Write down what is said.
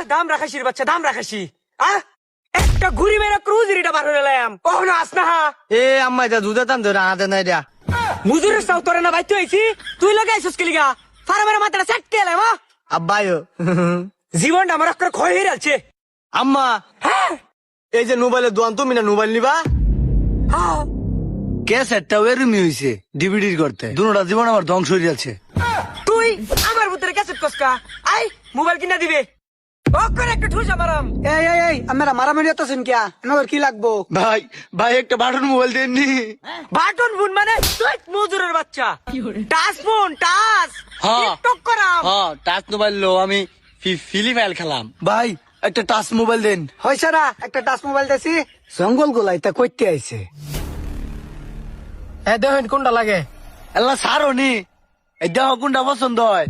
দাম রাখাসির বাচ্চা দাম রাখাসি একটা ঘুরি মেরা ক্রুজেরিটা বার হয়ে এলাম কখনো আস না হা এ আম্মা এটা দুধে টান ধরে আদে নাই দিয়া মুজুরের সাউ তোরে না বাইতে হইছি তুই লাগাইছিস কি লিগা ফার্মের মাথাটা সেট কে এলাম আব্বাইও জীবনটা আমার একটা ক্ষয় হয়ে যাচ্ছে আম্মা এই যে মোবাইলের দোয়ান তুমি না মোবাইল নিবা ক্যাসেটটা এরমি হইছে ডিভিডির করতে দুনোটা জীবন আমার ধ্বংস হয়ে যাচ্ছে তুই আমার ভিতরে ক্যাসেট কসকা আই মোবাইল কিনা দিবে ওকরে একটা ঠুস আমারাম এই আমরা মারামারি হতেছেন কিয়া এনাদের কি লাগবো? ভাই ভাই একটা বাটন মোবাইল দেননি বাটন ফোন মানে তুই মুজুরের বাচ্চা টাচ ফোন টাচ হ্যাঁ। টিকটক করাম হ্যাঁ টাচ মোবাইল লো আমি ফিলি ফাইল খেলাম ভাই একটা টাচ মোবাইল দেন হয়েছে না একটা টাচ মোবাইল দিছি জঙ্গল গোলাই তা কইতে আইছে। দেখেন কোনটা লাগে এল্লা সারো নি এই দেহ কোনটা পছন্দ হয়